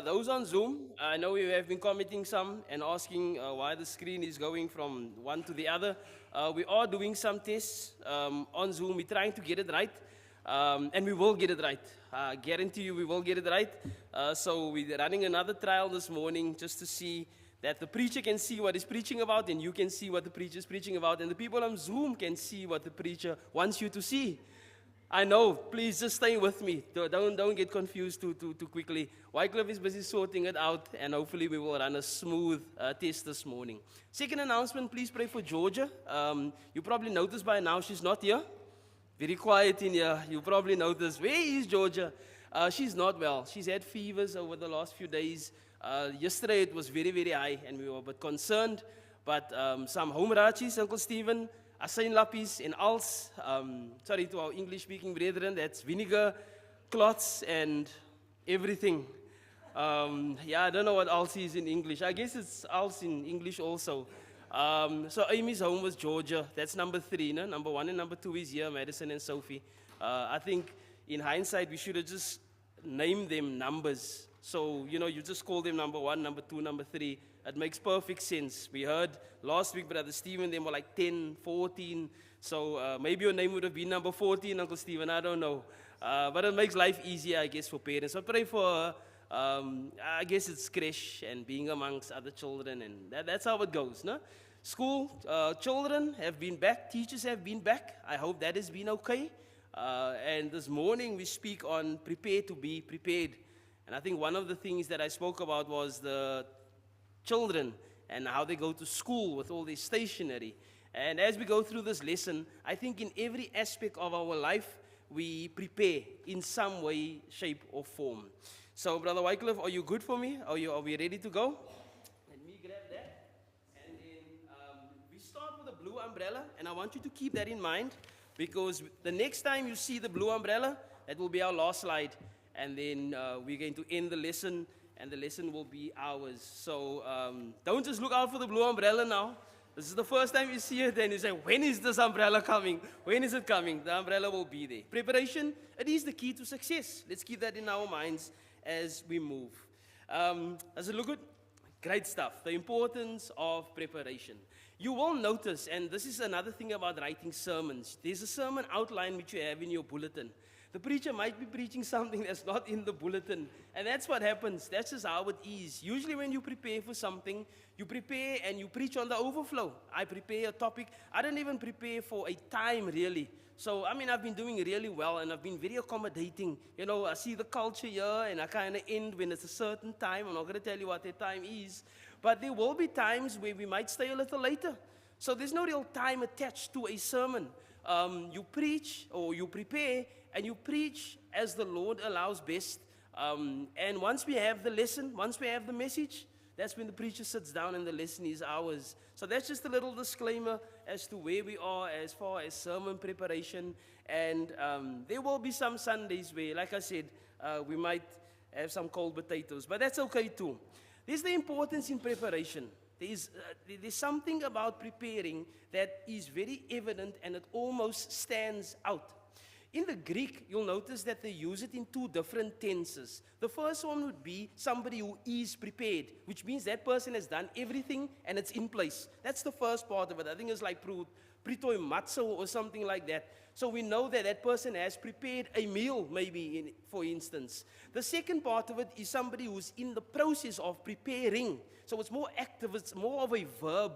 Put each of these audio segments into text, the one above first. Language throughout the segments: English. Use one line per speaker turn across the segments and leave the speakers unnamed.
those on Zoom, I know you have been commenting some and asking why the screen is going from one to the other. We are doing some tests on Zoom. We're trying to get it right, and we will get it right. I guarantee you we will get it right. So we're running another trial this morning just to see that the preacher can see what he's preaching about, and you can see what the preacher is preaching about, and the people on Zoom can see what the preacher wants you to see. I know, please just stay with me. Don't get confused too quickly. Wycliffe is busy sorting it out, and hopefully we will run a smooth test this morning. Second announcement, please pray for Georgia. You probably noticed by now she's not here. Very quiet in here. You probably noticed, where is Georgia? She's not well. She's had fevers over the last few days. Yesterday it was very, very high, and we were a bit concerned. But some home rachis, Uncle Stephen, asain lappies and als, sorry to our English-speaking brethren, that's vinegar, clots, and everything. Yeah, I don't know what als is in English. I guess it's als in English also. So Amy's home was Georgia. That's number 3. No? Number 1 and number 2 is here, Madison and Sophie. I think in hindsight, we should have just named them numbers. So, you just call them number 1, number 2, number 3. It makes perfect sense. We heard last week, Brother Stephen, they were like 10, 14. So maybe your name would have been number 14, Uncle Stephen. I don't know. But it makes life easier, I guess, for parents. So pray for her. I guess it's creche and being amongst other children. And that's how it goes. No? School, children have been back. Teachers have been back. I hope that has been okay. And this morning we speak on prepare to be prepared. And I think one of the things that I spoke about was the children and how they go to school with all their stationery. And as we go through this lesson, I think in every aspect of our life, we prepare in some way, shape, or form. So, Brother Wycliffe, are you good for me? Are we ready to go? Let me grab that. And then we start with a blue umbrella, and I want you to keep that in mind, because the next time you see the blue umbrella, that will be our last slide. And then we're going to end the lesson, and the lesson will be ours. So don't just look out for the blue umbrella now. This is the first time you see it, and you say, when is this umbrella coming? When is it coming? The umbrella will be there. Preparation, it is the key to success. Let's keep that in our minds as we move. As a look at great stuff, the importance of preparation. You will notice, and this is another thing about writing sermons, there's a sermon outline which you have in your bulletin. The preacher might be preaching something that's not in the bulletin. And that's what happens. That's just how it is. Usually when you prepare for something, you prepare and you preach on the overflow. I prepare a topic. I don't even prepare for a time, really. So, I've been doing really well, and I've been very accommodating. I see the culture here, and I kind of end when it's a certain time. I'm not going to tell you what that time is. But there will be times where we might stay a little later. So there's no real time attached to a sermon. You preach or you prepare, and you preach as the Lord allows best. And once we have the lesson, once we have the message, that's when the preacher sits down and the lesson is ours. So that's just a little disclaimer as to where we are as far as sermon preparation. And there will be some Sundays where, like I said, we might have some cold potatoes. But that's okay too. There's the importance in preparation. There's something about preparing that is very evident, and it almost stands out. In the Greek, you'll notice that they use it in 2 different tenses. The first one would be somebody who is prepared, which means that person has done everything and it's in place. That's the first part of it. I think it's like pritoimatzo or something like that. So we know that that person has prepared a meal, maybe, for instance. The second part of it is somebody who's in the process of preparing. So it's more active, it's more of a verb.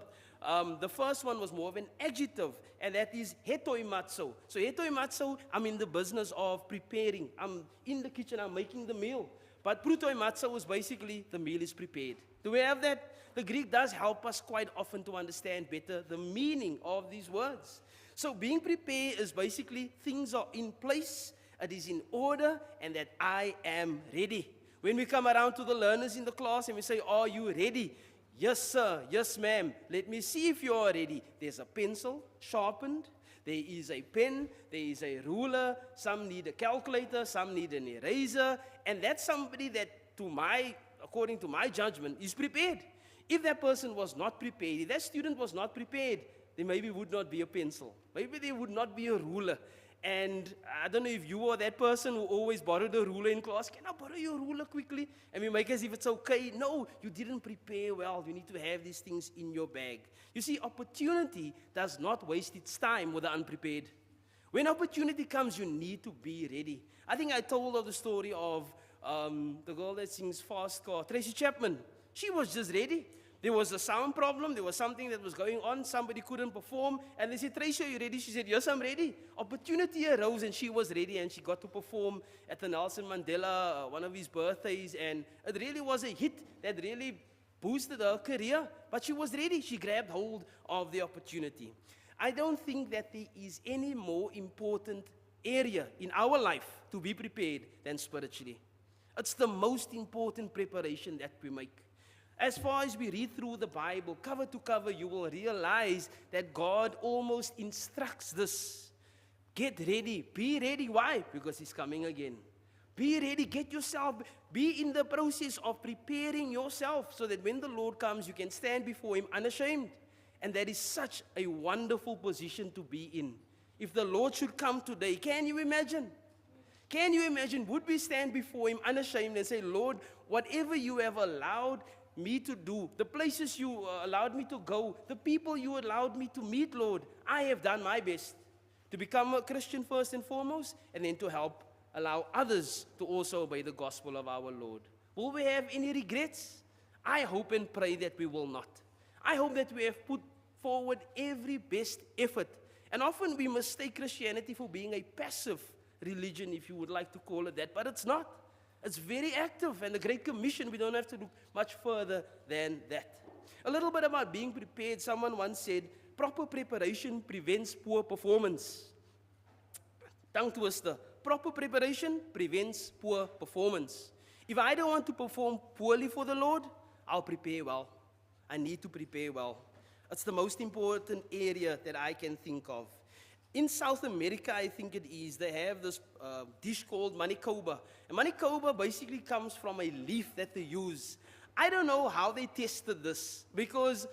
The first one was more of an adjective, and that is hetoimatzo. So hetoimatzo, I'm in the business of preparing. I'm in the kitchen, I'm making the meal. But prutoimatzo is basically the meal is prepared. Do we have that? The Greek does help us quite often to understand better the meaning of these words. So being prepared is basically things are in place, it is in order, and that I am ready. When we come around to the learners in the class and we say, are you ready? Yes, sir. Yes, ma'am. Let me see if you are ready. There's a pencil sharpened. There is a pen. There is a ruler. Some need a calculator. Some need an eraser. And that's somebody that, according to my judgment, is prepared. If that person was not prepared, if that student was not prepared, there maybe would not be a pencil. Maybe there would not be a ruler. And I don't know if you are that person who always borrowed a ruler in class. Can I borrow your ruler quickly? And we make as if it's okay. No, you didn't prepare well. You need to have these things in your bag. You see, opportunity does not waste its time with the unprepared. When opportunity comes, you need to be ready. I think I told of the story of the girl that sings Fast Car, Tracy Chapman. She was just ready. There was a sound problem. There was something that was going on. Somebody couldn't perform. And they said, Tracy, are you ready? She said, yes, I'm ready. Opportunity arose and she was ready and she got to perform at the Nelson Mandela, one of his birthdays. And it really was a hit that really boosted her career. But she was ready. She grabbed hold of the opportunity. I don't think that there is any more important area in our life to be prepared than spiritually. It's the most important preparation that we make. As far as we read through the Bible, cover to cover, you will realize that God almost instructs this. Get ready. Be ready. Why? Because He's coming again. Be ready. Get yourself. Be in the process of preparing yourself so that when the Lord comes, you can stand before Him unashamed. And that is such a wonderful position to be in. If the Lord should come today, can you imagine? Can you imagine? Would we stand before Him unashamed and say, Lord, whatever you have allowed me to do, the places you allowed me to go, the people you allowed me to meet, Lord, I have done my best to become a Christian first and foremost, and then to help allow others to also obey the gospel of our Lord. Will we have any regrets? I hope and pray that we will not. I hope that we have put forward every best effort. And often we mistake Christianity for being a passive religion, if you would like to call it that, but it's not. It's very active, and the Great Commission, we don't have to look much further than that. A little bit about being prepared. Someone once said, proper preparation prevents poor performance. Tongue twister. Proper preparation prevents poor performance. If I don't want to perform poorly for the Lord, I'll prepare well. I need to prepare well. It's the most important area that I can think of. In South America, I think it is, they have this dish called manicoba. And manicoba basically comes from a leaf that they use. I don't know how they tested this, because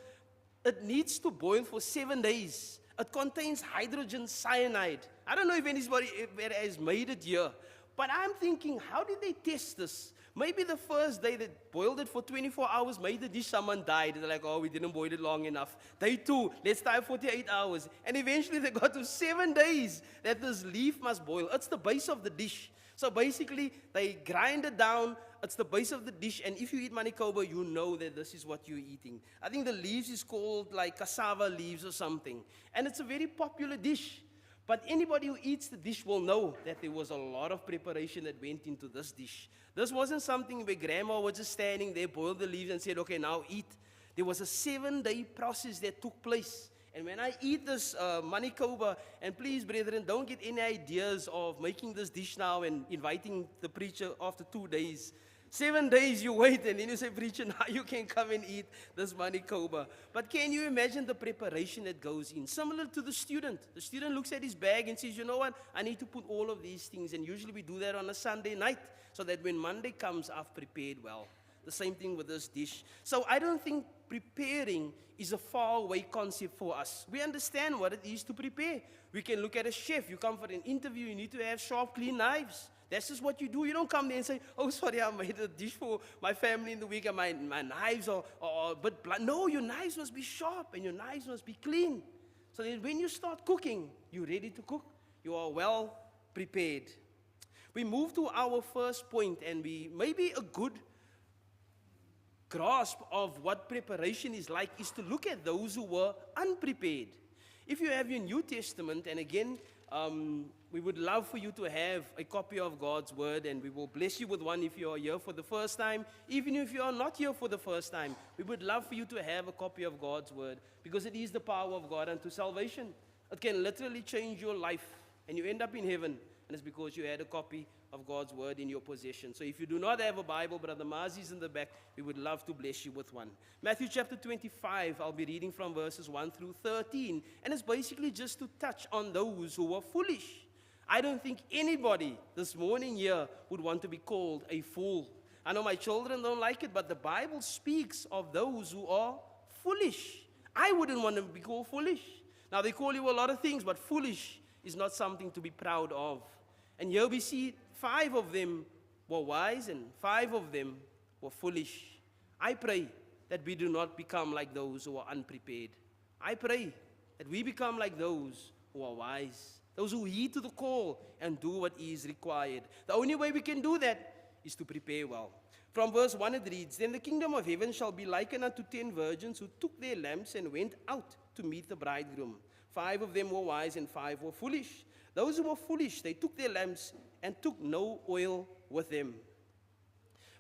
it needs to boil for 7 days. It contains hydrogen cyanide. I don't know if anybody has made it here, but I'm thinking, how did they test this? Maybe the first day they boiled it for 24 hours, made the dish, someone died. They're like, oh, we didn't boil it long enough. Day 2, let's try 48 hours. And eventually they got to 7 days that this leaf must boil. It's the base of the dish. So basically, they grind it down. It's the base of the dish. And if you eat manicoba, you know that this is what you're eating. I think the leaves is called like cassava leaves or something. And it's a very popular dish. But anybody who eats the dish will know that there was a lot of preparation that went into this dish. This wasn't something where grandma was just standing there, boiled the leaves and said, okay, now eat. There was a 7-day process that took place. And when I eat this manicoba, and please, brethren, don't get any ideas of making this dish now and inviting the preacher after 2 days. 7 days you wait, and then you say, preacher, now you can come and eat this manicoba. But can you imagine the preparation that goes in? Similar to the student. The student looks at his bag and says, you know what, I need to put all of these things. And usually we do that on a Sunday night, so that when Monday comes, I've prepared well. The same thing with this dish. So I don't think preparing is a faraway concept for us. We understand what it is to prepare. We can look at a chef. You come for an interview, you need to have sharp, clean knives. That's just what you do. You don't come there and say, oh, sorry, I made a dish for my family in the week and my knives are a bit blunt. No, your knives must be sharp and your knives must be clean. So that when you start cooking, you're ready to cook. You are well prepared. We move to our first point, and maybe a good grasp of what preparation is like is to look at those who were unprepared. If you have your New Testament, and again, we would love for you to have a copy of God's Word, and we will bless you with one if you are here for the first time. Even if you are not here for the first time, we would love for you to have a copy of God's Word, because it is the power of God unto salvation. It can literally change your life, and you end up in heaven, and it's because you had a copy of God's Word in your possession. So if you do not have a Bible, Brother Mazi is in the back, we would love to bless you with one. Matthew chapter 25, I'll be reading from verses 1 through 13. And it's basically just to touch on those who were foolish. I don't think anybody this morning here would want to be called a fool. I know my children don't like it, but the Bible speaks of those who are foolish. I wouldn't want to be called foolish. Now, they call you a lot of things, but foolish is not something to be proud of. And here we see 5 of them were wise and 5 of them were foolish. I pray that we do not become like those who are unprepared. I pray that we become like those who are wise, those who heed to the call and do what is required. The only way we can do that is to prepare well. From verse 1 it reads, Then the kingdom of heaven shall be likened unto 10 virgins who took their lamps and went out to meet the bridegroom. 5 of them were wise and 5 were foolish. Those who were foolish, they took their lamps and took no oil with them.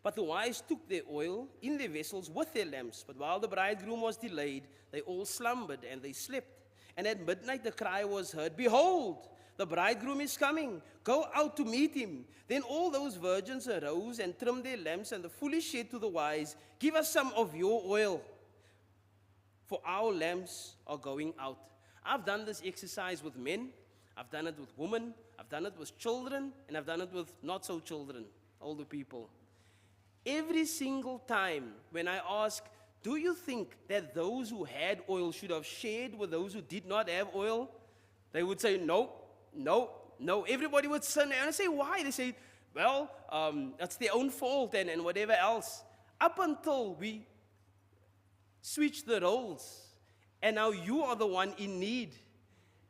But the wise took their oil in their vessels with their lamps. But while the bridegroom was delayed, they all slumbered and they slept. And at midnight the cry was heard, Behold, the bridegroom is coming. Go out to meet him. Then all those virgins arose and trimmed their lamps, and the foolish said to the wise, Give us some of your oil, for our lamps are going out. I've done this exercise with men. I've done it with women. I've done it with children. And I've done it with not so children, older people. Every single time when I ask, do you think that those who had oil should have shared with those who did not have oil? They would say, no. Everybody would say, and I say, why? They say, well, that's their own fault and whatever else. Up until we switch the roles, and now you are the one in need.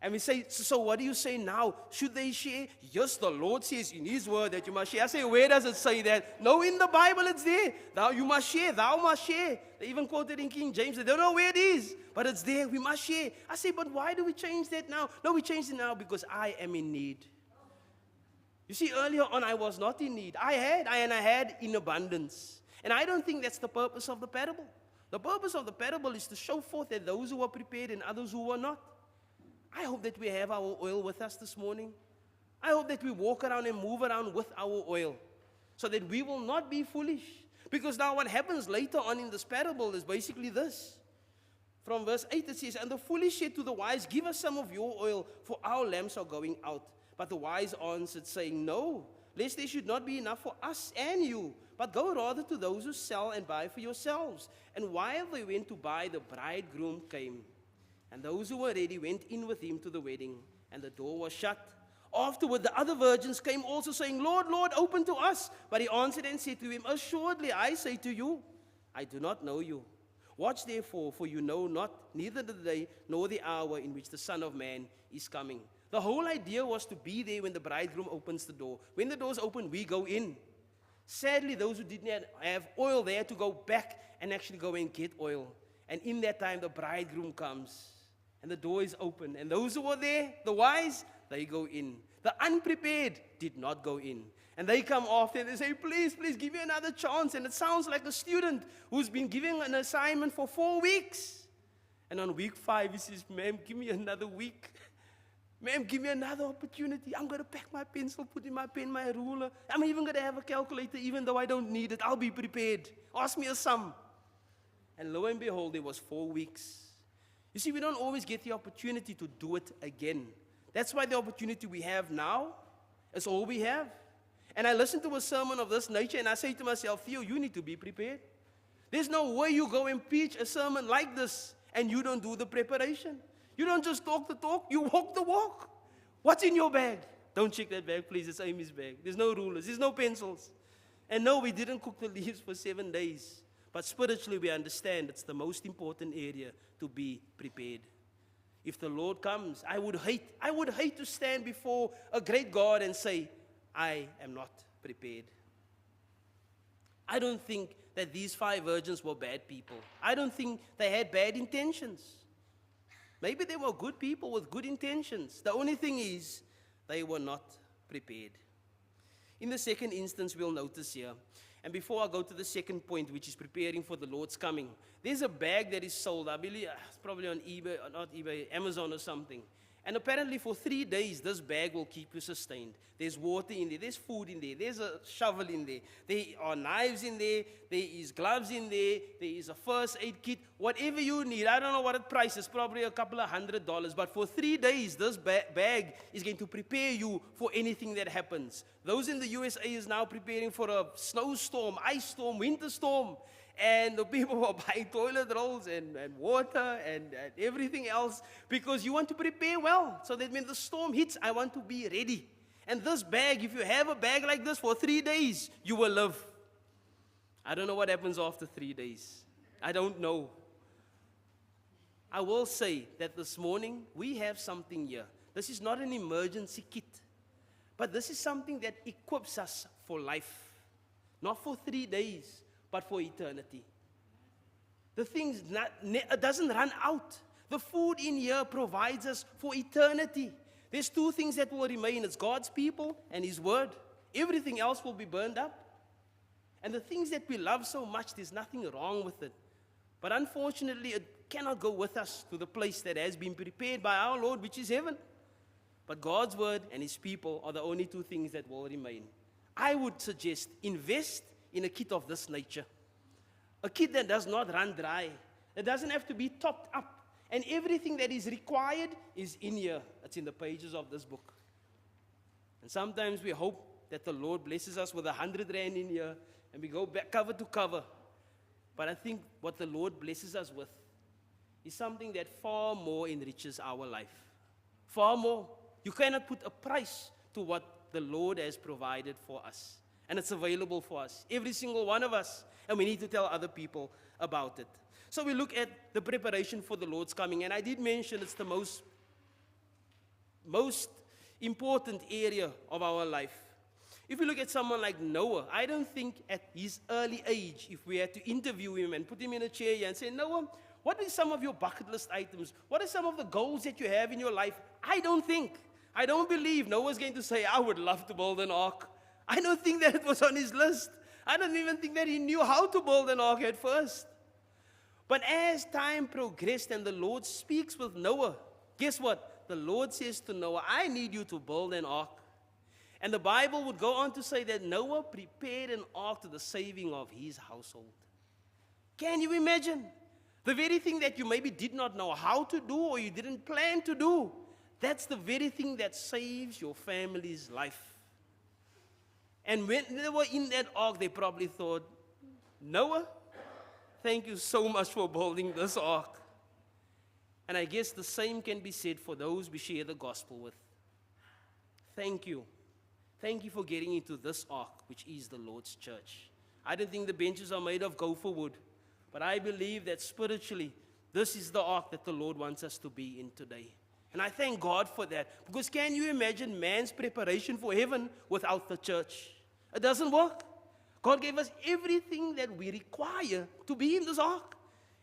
And we say, so what do you say now? Should they share? Yes, the Lord says in His word that you must share. I say, where does it say that? No, in the Bible it's there. You must share, thou must share. They even quoted in King James. They don't know where it is, but it's there. We must share. I say, but why do we change that now? No, we change it now because I am in need. You see, earlier on I was not in need. I had in abundance. And I don't think that's the purpose of the parable. The purpose of the parable is to show forth that those who are prepared and others who are not. I hope that we have our oil with us this morning. I hope that we walk around and move around with our oil so that we will not be foolish. Because now what happens later on in this parable is basically this. From verse 8 it says, And the foolish said to the wise, Give us some of your oil, for our lamps are going out. But the wise answered, saying, No, lest there should not be enough for us and you. But go rather to those who sell and buy for yourselves. And while they went to buy, the bridegroom came. And those who were ready went in with him to the wedding, and the door was shut. Afterward, the other virgins came also, saying, Lord, Lord, open to us. But he answered and said to him, Assuredly, I say to you, I do not know you. Watch therefore, for you know not, neither the day nor the hour in which the Son of Man is coming. The whole idea was to be there when the bridegroom opens the door. When the doors open, we go in. Sadly, those who did not have oil, they had to go back and actually go and get oil. And in that time, the bridegroom comes. And the door is open. And those who were there, the wise, they go in. The unprepared did not go in. And they come after and they say, please, give me another chance. And it sounds like a student who's been given an assignment for 4 weeks. And on week 5, he says, ma'am, give me another week. Ma'am, give me another opportunity. I'm going to pack my pencil, put in my pen, my ruler. I'm even going to have a calculator, even though I don't need it. I'll be prepared. Ask me a sum. And lo and behold, there was 4 weeks. You see, we don't always get the opportunity to do it again. That's why the opportunity we have now is all we have. And I listen to a sermon of this nature and I say to myself, Theo, you need to be prepared. There's no way you go and preach a sermon like this and you don't do the preparation. You don't just talk the talk, you walk the walk. What's in your bag? Don't check that bag, please. It's Amy's bag. There's no rulers. There's no pencils. And no, we didn't cook the leaves for 7 days. But spiritually, we understand it's the most important area to be prepared. If the Lord comes, I would hate to stand before a great God and say, I am not prepared. I don't think that these 5 virgins were bad people. I don't think they had bad intentions. Maybe they were good people with good intentions. The only thing is, they were not prepared. In the second instance, we'll notice here, and before I go to the second point, which is preparing for the Lord's coming, there's a bag that is sold, I believe, it's probably on eBay, not eBay, Amazon or something. And apparently for 3 days, this bag will keep you sustained. There's water in there, there's food in there, there's a shovel in there, there are knives in there, there is gloves in there is a first aid kit, whatever you need. I don't know what it prices, probably a couple of $100. But for 3 days, this bag is going to prepare you for anything that happens. Those in the USA is now preparing for a snowstorm, ice storm, winter storm. And the people are buying toilet rolls and water and everything else because you want to prepare well so that when the storm hits, I want to be ready. And this bag, if you have a bag like this for 3 days, you will live. I don't know what happens after 3 days. I don't know. I will say that this morning we have something here. This is not an emergency kit, but this is something that equips us for life. Not for 3 days, but for eternity. The things doesn't run out. The food in here provides us for eternity. There's 2 things that will remain. It's God's people and His word. Everything else will be burned up. And the things that we love so much, there's nothing wrong with it. But unfortunately, it cannot go with us to the place that has been prepared by our Lord, which is heaven. But God's word and His people are the only 2 things that will remain. I would suggest invest in a kit of this nature. A kit that does not run dry. It doesn't have to be topped up. And everything that is required is in here. It's in the pages of this book. And sometimes we hope that the Lord blesses us with 100 rand in here and we go back cover to cover. But I think what the Lord blesses us with is something that far more enriches our life. Far more. You cannot put a price to what the Lord has provided for us. And it's available for us, every single one of us. And we need to tell other people about it. So we look at the preparation for the Lord's coming. And I did mention it's the most important area of our life. If we look at someone like Noah, I don't think at his early age, if we had to interview him and put him in a chair here and say, Noah, what are some of your bucket list items? What are some of the goals that you have in your life? I don't believe Noah's going to say, I would love to build an ark. I don't think that it was on his list. I don't even think that he knew how to build an ark at first. But as time progressed and the Lord speaks with Noah, guess what? The Lord says to Noah, I need you to build an ark. And the Bible would go on to say that Noah prepared an ark to the saving of his household. Can you imagine? The very thing that you maybe did not know how to do or you didn't plan to do, that's the very thing that saves your family's life. And when they were in that ark, they probably thought, Noah, thank you so much for building this ark. And I guess the same can be said for those we share the gospel with. Thank you. Thank you for getting into this ark, which is the Lord's church. I don't think the benches are made of gopher wood, but I believe that spiritually, this is the ark that the Lord wants us to be in today. And I thank God for that. Because can you imagine man's preparation for heaven without the church? It doesn't work. God gave us everything that we require to be in this ark.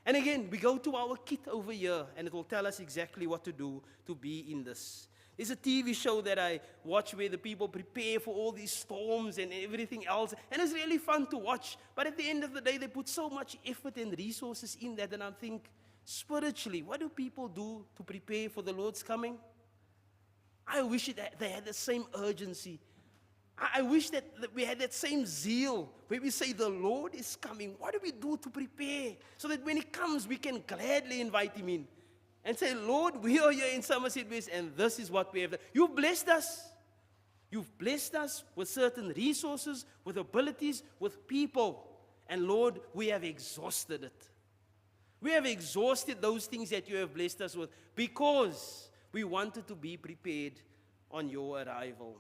And again, we go to our kit over here, and it will tell us exactly what to do to be in this. There's a TV show that I watch where the people prepare for all these storms and everything else. And it's really fun to watch. But at the end of the day, they put so much effort and resources in that. And I think, spiritually, what do people do to prepare for the Lord's coming? I wish that they had the same urgency. I wish that we had that same zeal where we say, the Lord is coming. What do we do to prepare? So that when He comes, we can gladly invite Him in. And say, Lord, we are here in Somerset West, and this is what we have done. You've blessed us. You've blessed us with certain resources, with abilities, with people. And Lord, we have exhausted it. We have exhausted those things that you have blessed us with because we wanted to be prepared on your arrival.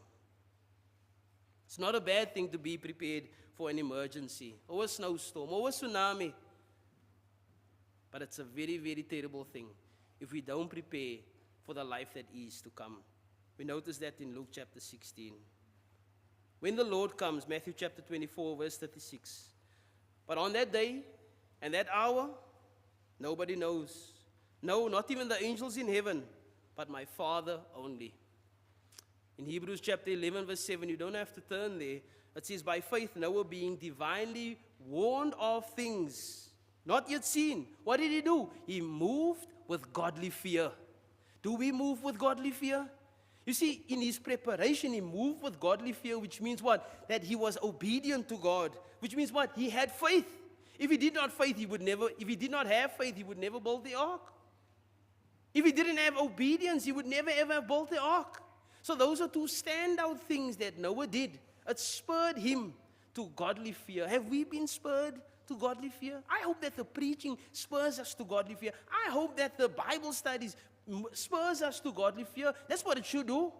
It's not a bad thing to be prepared for an emergency or a snowstorm or a tsunami. But it's a very, very terrible thing if we don't prepare for the life that is to come. We notice that in Luke chapter 16. When the Lord comes, Matthew chapter 24, verse 36. But on that day and that hour, nobody knows. No, not even the angels in heaven, but my Father only. In Hebrews chapter 11, verse 7, you don't have to turn there. It says, by faith, Noah being divinely warned of things not yet seen. What did he do? He moved with godly fear. Do we move with godly fear? You see, in his preparation, he moved with godly fear, which means what? That he was obedient to God. Which means what? He had faith. If he did not have faith, he would never build the ark. If he didn't have obedience, he would never ever have built the ark. So those are two standout things that Noah did. It spurred him to godly fear. Have we been spurred to godly fear? I hope that the preaching spurs us to godly fear. I hope that the Bible studies spurs us to godly fear. That's what it should do.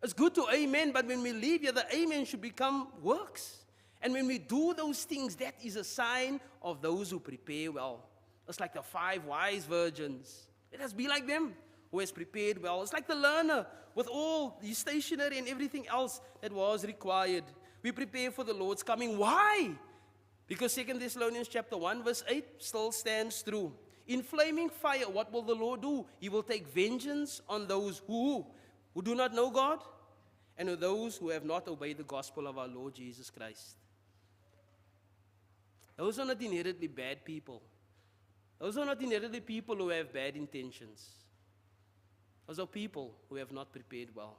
It's good to amen, but when we leave here, the amen should become works. And when we do those things, that is a sign of those who prepare well. It's like the 5 wise virgins. Let us be like them, who has prepared well. It's like the learner with all the stationery and everything else that was required. We prepare for the Lord's coming. Why? Because 2 Thessalonians chapter 1 verse 8 still stands true. In flaming fire, what will the Lord do? He will take vengeance on those who do not know God and on those who have not obeyed the gospel of our Lord Jesus Christ. Those are not inherently bad people. Those are not inherently people who have bad intentions. Those are people who have not prepared well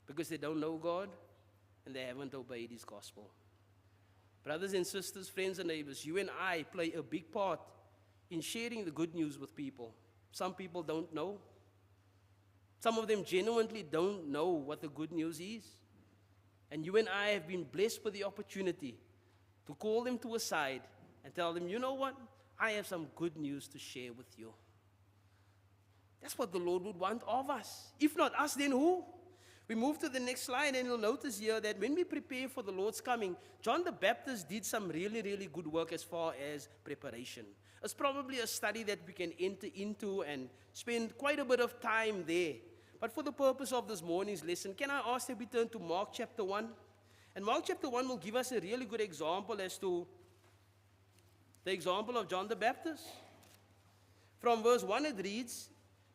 because they don't know God and they haven't obeyed His gospel. Brothers and sisters, friends and neighbors, you and I play a big part in sharing the good news with people. Some people don't know. Some of them genuinely don't know what the good news is. And you and I have been blessed with the opportunity to call them to a side and tell them, you know what? I have some good news to share with you. That's what the Lord would want of us. If not us, then who? We move to the next slide and you'll notice here that when we prepare for the Lord's coming, John the Baptist did some really, really good work as far as preparation. It's probably a study that we can enter into and spend quite a bit of time there. But for the purpose of this morning's lesson, can I ask that we turn to Mark chapter 1? And Mark chapter 1 will give us a really good example as to the example of John the Baptist. From verse 1 it reads,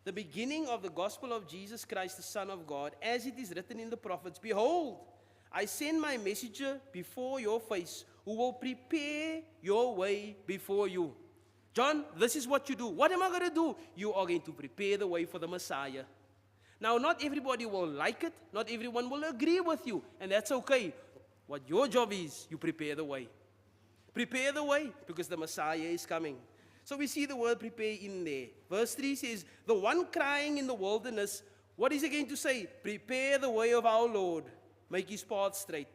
the beginning of the gospel of Jesus Christ, the Son of God, as it is written in the prophets, behold, I send my messenger before your face, who will prepare your way before you. John, this is what you do. What am I going to do? You are going to prepare the way for the Messiah. Now, not everybody will like it. Not everyone will agree with you. And that's okay. What your job is, you prepare the way. Prepare the way because the Messiah is coming. So we see the word prepare in there. Verse 3 says, the one crying in the wilderness, what is he going to say? Prepare the way of our Lord. Make his path straight.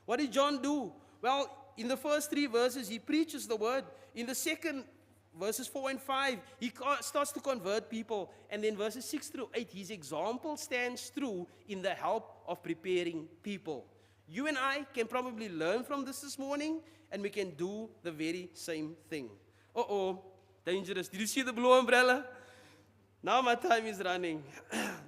What did John do? Well, in the first 3 verses, he preaches the word. In the second, verses 4 and 5, he starts to convert people. And then verses 6 through 8, his example stands true in the help of preparing people. You and I can probably learn from this morning, and we can do the very same thing. Dangerous. Did you see the blue umbrella? Now my time is running.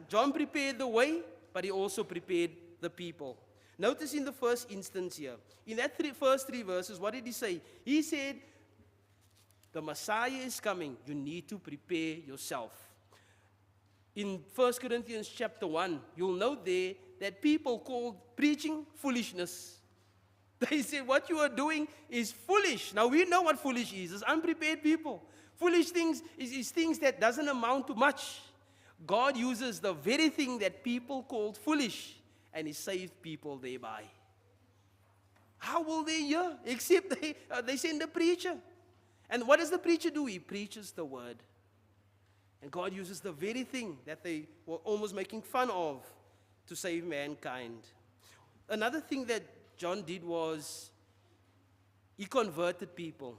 John prepared the way, but he also prepared the people. Notice in the first instance here, in that first 3 verses, what did he say? He said, the Messiah is coming. You need to prepare yourself. In 1 Corinthians chapter 1, you'll note there that people called preaching foolishness. They say what you are doing is foolish. Now we know what foolish is. It's unprepared people. Foolish things is things that doesn't amount to much. God uses the very thing that people called foolish, and He saved people thereby. How will they hear? Except they send a preacher. And what does the preacher do? He preaches the word. And God uses the very thing that they were almost making fun of to save mankind. Another thing that John did was he converted people.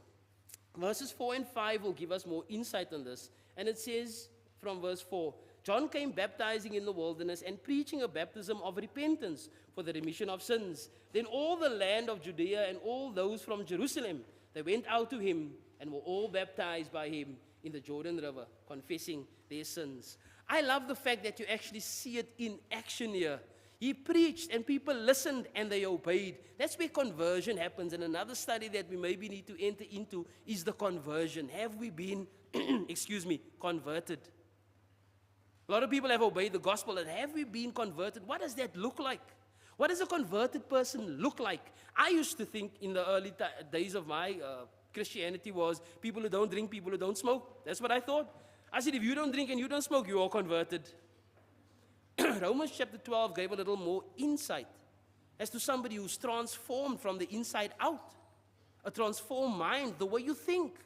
Verses 4 and 5 will give us more insight on this. And it says from verse 4, John came baptizing in the wilderness and preaching a baptism of repentance for the remission of sins. Then all the land of Judea and all those from Jerusalem, they went out to him and were all baptized by him in the Jordan River, confessing their sins. I love the fact that you actually see it in action here. He preached and people listened and they obeyed. That's where conversion happens. And another study that we maybe need to enter into is the conversion. Have we been, converted? A lot of people have obeyed the gospel, and have we been converted? What does that look like? What does a converted person look like? I used to think in the early days of my Christianity was people who don't drink, people who don't smoke. That's what I thought. I said, if you don't drink and you don't smoke, you are converted. Romans chapter 12 gave a little more insight as to somebody who's transformed from the inside out. a transformed mind, the way you think.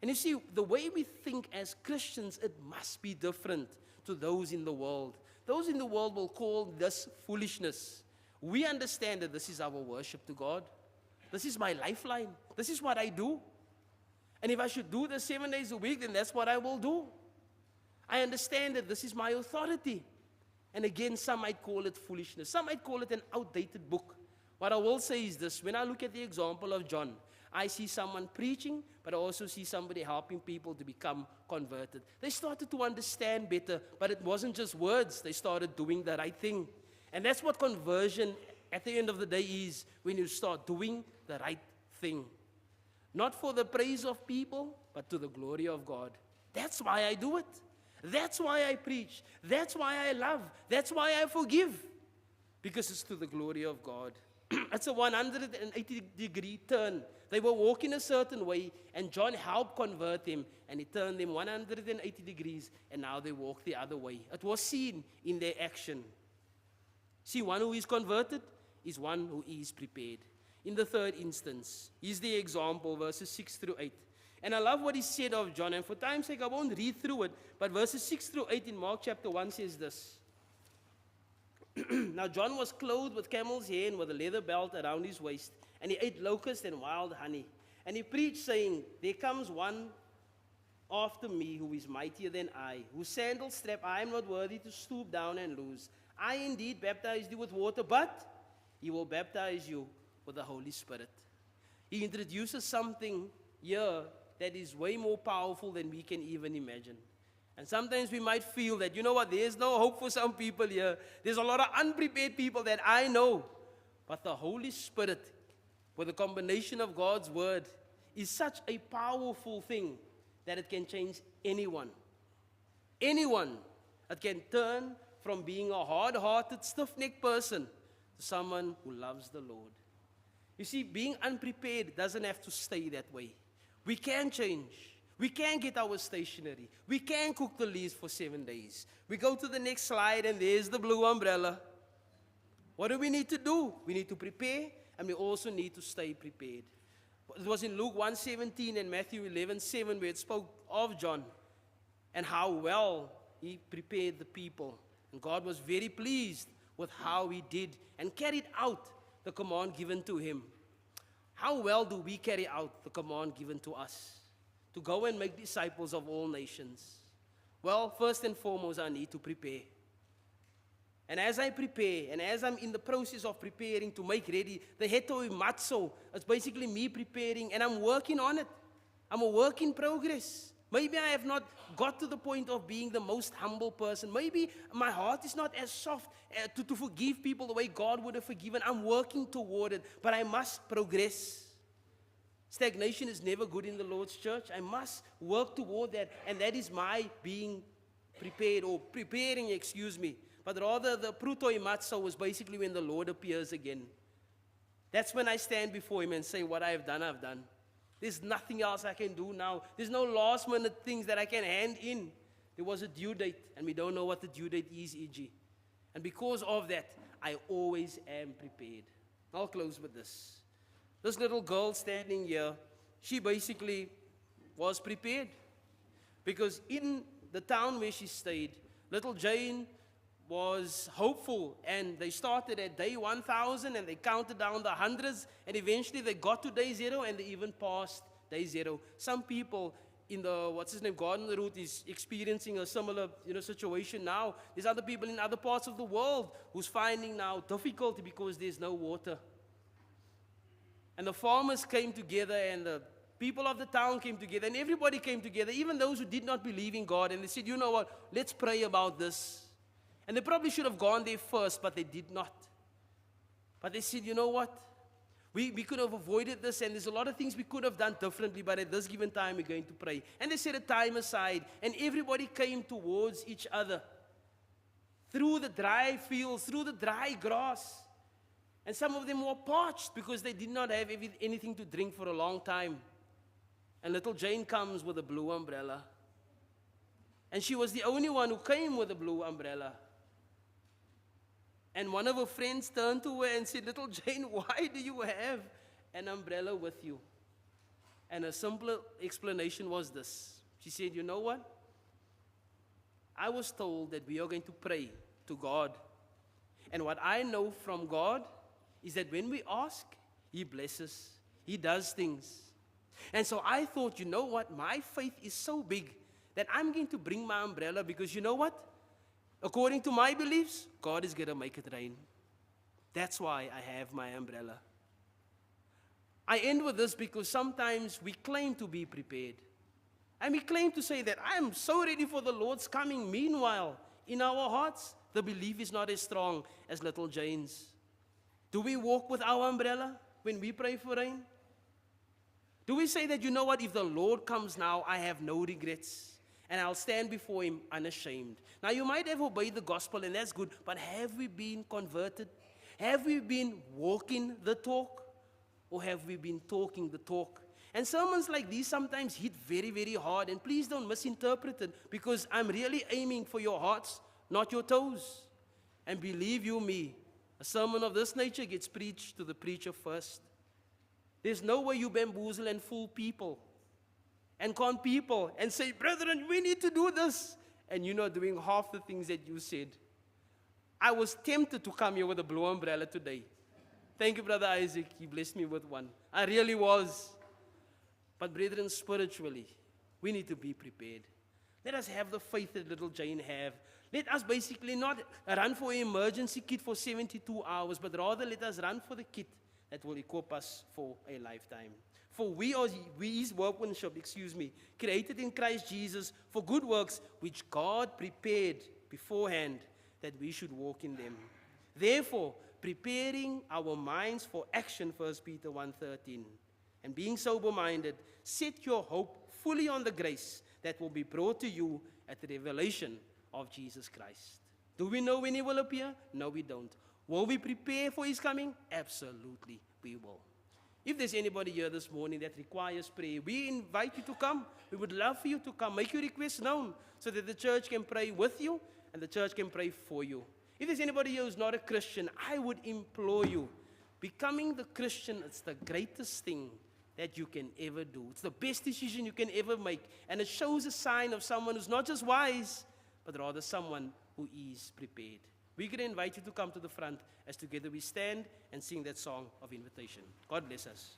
And you see, the way we think as Christians, it must be different to those in the world. Those in the world will call this foolishness. We understand that this is our worship to God. This is my lifeline. This is what I do. And if I should do this 7 days a week, then that's what I will do. I understand that this is my authority. And again, some might call it foolishness. Some might call it an outdated book. What I will say is this. When I look at the example of John, I see someone preaching, but I also see somebody helping people to become converted. They started to understand better, but it wasn't just words. They started doing the right thing. And that's what conversion at the end of the day is, when you start doing the right thing. Not for the praise of people, but to the glory of God. That's why I do it. That's why I preach. That's why I love. That's why I forgive. Because it's to the glory of God. It's a 180-degree turn. They were walking a certain way, and John helped convert them, and he turned them 180 degrees, and now they walk the other way. It was seen in their action. See, one who is converted is one who is prepared. In the third instance, here's the example, verses 6 through 8. And I love what he said of John, and for time's sake, I won't read through it, but verses 6 through 8 in Mark chapter 1 says this. Now John was clothed with camel's hair and with a leather belt around his waist, and he ate locusts and wild honey. And he preached, saying, there comes one after me who is mightier than I, whose sandal strap I am not worthy to stoop down and loose. I indeed baptized you with water, but he will baptize you with the Holy Spirit. He introduces something here that is way more powerful than we can even imagine. And sometimes we might feel that, you know what, there's no hope for some people here. There's a lot of unprepared people that I know. But the Holy Spirit, with a combination of God's word, is such a powerful thing that it can change anyone. Anyone. It can turn from being a hard-hearted, stiff-necked person to someone who loves the Lord. You see, being unprepared doesn't have to stay that way. We can change. We can get our stationery. We can cook the leaves for 7 days. We go to the next slide, and there's the blue umbrella. What do we need to do? We need to prepare, and we also need to stay prepared. It was in Luke 1:17 and Matthew 11:7 where it spoke of John and how well he prepared the people. And God was very pleased with how he did and carried out the command given to him. How well do we carry out the command given to us? To go and make disciples of all nations. Well, first and foremost, I need to prepare. And as I prepare, and as I'm in the process of preparing to make ready, the hetoimatzo, it's basically me preparing, and I'm working on it. I'm a work in progress. Maybe I have not got to the point of being the most humble person. Maybe my heart is not as soft to forgive people the way God would have forgiven. I'm working toward it, but I must progress. Stagnation is never good in the Lord's church. I must work toward that, and that is my being prepared, or preparing, But rather, the prutoimatzo was basically when the Lord appears again. That's when I stand before him and say, what I have done, I've done. There's nothing else I can do now. There's no last minute things that I can hand in. There was a due date, and we don't know what the due date is, e.g. And because of that, I always am prepared. I'll close with this. This little girl standing here, she basically was prepared. Because in the town where she stayed, little Jane was hopeful, and they started at day 1,000 and they counted down the hundreds, and eventually they got to day 0 and they even passed day 0. Some people in the, Garden Route is experiencing a similar, situation now. There's other people in other parts of the world who's finding now difficulty because there's no water. And the farmers came together, and the people of the town came together, and everybody came together, even those who did not believe in God, and they said, you know what, let's pray about this. And they probably should have gone there first, but they did not. But they said, you know what? We could have avoided this, and there's a lot of things we could have done differently, but at this given time, we're going to pray. And they set a time aside, and everybody came towards each other. Through the dry fields, through the dry grass. And some of them were parched because they did not have anything to drink for a long time. And little Jane comes with a blue umbrella. And she was the only one who came with a blue umbrella. And one of her friends turned to her and said, little Jane, why do you have an umbrella with you. And a simple explanation was this. She said, you know what? I was told that we are going to pray to God. And what I know from God is that when we ask, He blesses. He does things. And so I thought, you know what? My faith is so big that I'm going to bring my umbrella because you know what? According to my beliefs, God is going to make it rain. That's why I have my umbrella. I end with this because sometimes we claim to be prepared. And we claim to say that I am so ready for the Lord's coming. Meanwhile, in our hearts, the belief is not as strong as little Jane's. Do we walk with our umbrella when we pray for rain? Do we say that, you know what, if the Lord comes now, I have no regrets and I'll stand before Him unashamed? Now, you might have obeyed the gospel and that's good, but have we been converted? Have we been walking the talk? Or have we been talking the talk? And sermons like these sometimes hit very, very hard. And please don't misinterpret it because I'm really aiming for your hearts, not your toes. And believe you me, a sermon of this nature gets preached to the preacher first. There's no way you bamboozle and fool people and con people and say, brethren, we need to do this. And you're not doing half the things that you said. I was tempted to come here with a blue umbrella today. Thank you, Brother Isaac. He blessed me with one. I really was. But brethren, spiritually, we need to be prepared. Let us have the faith that little Jane have. Let us basically not run for an emergency kit for 72 hours, but rather let us run for the kit that will equip us for a lifetime. For we His workmanship, created in Christ Jesus for good works, which God prepared beforehand that we should walk in them. Therefore, preparing our minds for action, 1 Peter 1:13, and being sober-minded, set your hope fully on the grace that will be brought to you at the revelation of Jesus Christ. Do we know when He will appear? No, we don't. Will we prepare for His coming? Absolutely, we will. If there's anybody here this morning that requires prayer, we invite you to come. We would love for you to come. Make your request known so that the church can pray with you and the church can pray for you. If there's anybody here who's not a Christian, I would implore you, becoming the Christian, it's the greatest thing that you can ever do. It's the best decision you can ever make. And it shows a sign of someone who's not just wise, but rather someone who is prepared. We're going to invite you to come to the front as together we stand and sing that song of invitation. God bless us.